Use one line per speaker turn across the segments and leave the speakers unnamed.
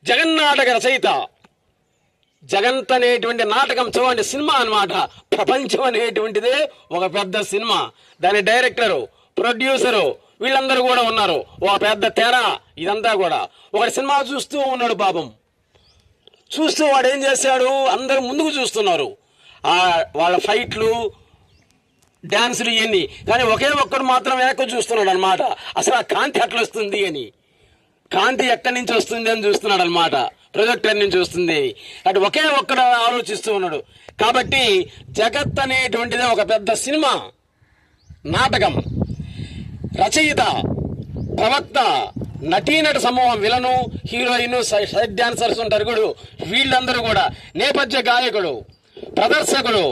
జగన్నాటక రచయిత. జగంత్ అనేటువంటి నాటకం చూడండి, సినిమా అన్నమాట. ప్రపంచం అనేటువంటిదే ఒక పెద్ద సినిమా. దాని డైరెక్టరు, ప్రొడ్యూసరు వీళ్ళందరూ కూడా ఉన్నారు. ఒక పెద్ద తెర ఇదంతా కూడా. ఒకటి సినిమా చూస్తూ ఉన్నాడు పాపం. చూస్తూ వాడు ఏం చేశాడు, అందరూ ముందుకు చూస్తున్నారు వాళ్ళ ఫైట్లు, డ్యాన్సులు ఇవన్నీ. కానీ ఒకే ఒక్కడు మాత్రం వెనక్కి చూస్తున్నాడు అనమాట. అసలు ఆ కాంతి ఎట్లా వస్తుంది అని, కాంతి ఎక్కడి నుంచి వస్తుంది అని చూస్తున్నాడు అనమాట. ప్రొజెక్టర్ నుంచి వస్తుంది. అటు ఒకే ఒక్కడు ఆలోచిస్తూ ఉన్నాడు. కాబట్టి జగత్ అనేటువంటిది ఒక పెద్ద సినిమా, నాటకం. రచయిత, ప్రవక్త, నటీనట సమూహం, విలను, హీరోయిన్, సైడ్ డాన్సర్స్ ఉంటారు కూడా. వీళ్ళందరూ కూడా నేపథ్య గాయకుడు, ప్రదర్శకుడు,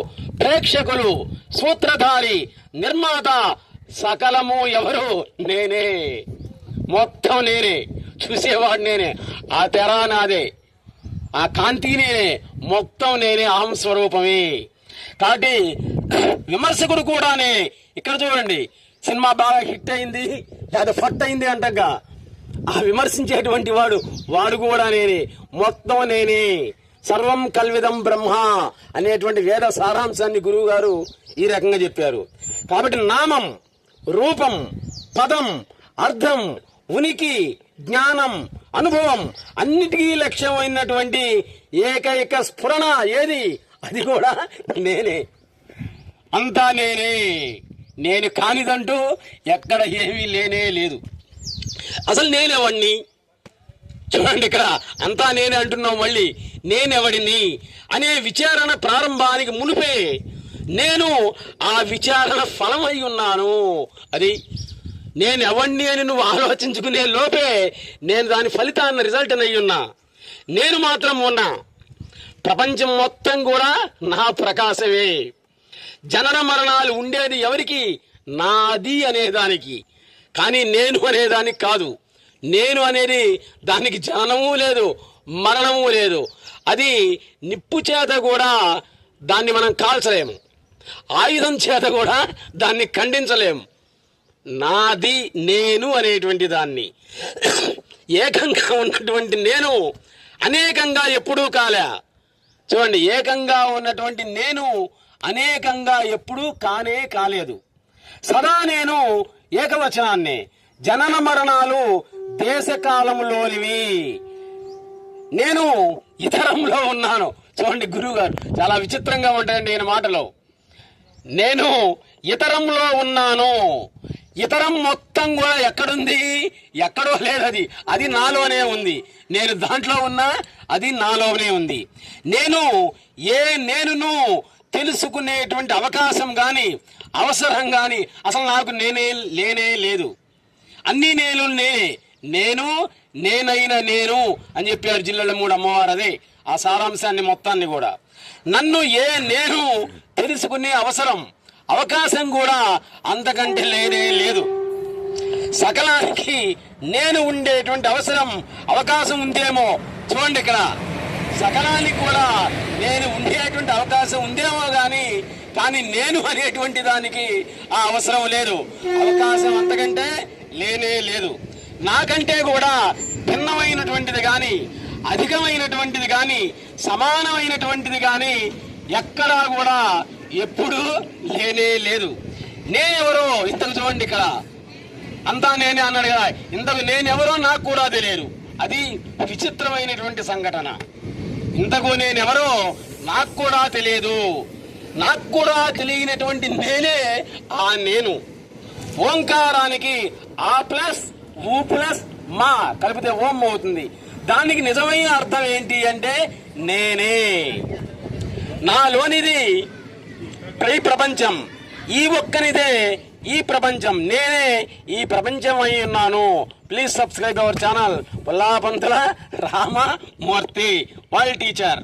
ప్రేక్షకులు, సూత్రధారి, నిర్మాత, సకలము ఎవరు? నేనే. మొత్తం నేనే. చూసేవాడు నేనే. ఆ తెర నాదే, ఆ కాంతి నేనే, మొత్తం నేనే, అహం స్వరూపమే. కాబట్టి విమర్శకుడు కూడానే. ఇక్కడ చూడండి, సినిమా బాగా హిట్ అయింది లేదా ఫట్ అయింది అంటగా ఆ విమర్శించేటువంటి వాడు కూడా నేనే, మొత్తం నేనే. సర్వం కల్విదం బ్రహ్మ అనేటువంటి వేద సారాంశాన్ని గురువు గారు ఈ రకంగా చెప్పారు. కాబట్టి నామం, రూపం, పదం, అర్థం, ఉనికి, జ్ఞానం, అనుభవం అన్నిటికీ లక్ష్యమైనటువంటి ఏకైక స్ఫురణ ఏది? అది కూడా నేనే. అంతా నేనే. నేను కానిదంటూ ఎక్కడ ఏమీ లేనే లేదు. అసలు నేనెవడిని? చూడండి, ఇక్కడ అంతా నేనే అంటున్నాం. మళ్ళీ నేనెవడిని అనే విచారణ ప్రారంభానికి మునిపే నేను ఆ విచారణ ఫలమై ఉన్నాను. అది నేనెవడిని అని నువ్వు ఆలోచించుకునే లోపే నేను దాని ఫలితాన్ని రిజల్ట్ అయి ఉన్నా. నేను మాత్రం ఉన్నా. ప్రపంచం మొత్తం కూడా నా ప్రకాశమే. జనన మరణాలు ఉండేది ఎవరికి? నాది అనేదానికి. కానీ నేను అనేదానికి కాదు. నేను అనేది దానికి జననము లేదు, మరణము లేదు. అది నిప్పు చేత కూడా దాన్ని మనం కాల్చలేము, ఆయుధం చేత కూడా దాన్ని ఖండించలేము. నాది నేను అనేటువంటి దాన్ని ఏకంగా ఉన్నటువంటి నేను అనేకంగా ఎప్పుడూ కాలే. చూడండి, ఏకంగా ఉన్నటువంటి నేను అనేకంగా ఎప్పుడూ కానే కాలేదు. సదా నేను ఏకవచనాన్నే. జనన మరణాలు దేశకాలంలోనివి. నేను ఇతరంలో ఉన్నాను. చూడండి, గురువు గారు చాలా విచిత్రంగా ఉంటాయండి ఈయన మాటలో. నేను ఇతరంలో ఉన్నాను. ఇతరం మొత్తం కూడా ఎక్కడుంది? ఎక్కడో లేదు. అది నాలోనే ఉంది. నేను దాంట్లో ఉన్నా, అది నాలోనే ఉంది. నేనును తెలుసుకునేటువంటి అవకాశం కానీ అవసరం కానీ అసలు నాకు లేనే లేదు. అన్ని నేనైన నేను అని చెప్పారు జిల్లాల 3 అమ్మవారు. అదే ఆ సారాంశాన్ని మొత్తాన్ని కూడా. నన్ను నేను తెలుసుకునే అవకాశం కూడా అంతకంటే లేనే లేదు. సకలానికి నేను ఉండేటువంటి అవకాశం ఉందేమో. చూడండి, ఇక్కడ సకలానికి కూడా నేను ఉండేటువంటి అవకాశం ఉందేమో కానీ నేను అనేటువంటి దానికి ఆ అవసరం లేదు. అవకాశం అంతకంటే లేనే లేదు. నాకంటే కూడా భిన్నమైనటువంటిది కానీ, అధికమైనటువంటిది కానీ, సమానమైనటువంటిది కానీ ఎక్కడా కూడా ఎప్పుడూ లేనే లేదు. నేనెవరో ఇంతకు చూడండి, ఇక్కడ అంతా నేనే అన్నాడు కదా. ఇంతకు నేనెవరో నాకు కూడా తెలియదు. అది విచిత్రమైనటువంటి సంఘటన. ఇంతకు నేనెవరో నాకు కూడా తెలియదు. నాకు కూడా తెలియనటువంటి నేనే ఆ నేను. ఓంకారానికి ఆ ప్లస్ ఊ ప్లస్ మా కలిపితే ఓం అవుతుంది. దానికి నిజమైన అర్థం ఏంటి అంటే నేనే. నాలోనిది ఈ ప్రపంచం, ఈ ఒక్కనిదే ఈ ప్రపంచం. నేనే ఈ ప్రపంచం అయి ఉన్నాను. Please subscribe our channel Pullapantula Ramamurthy, world teacher.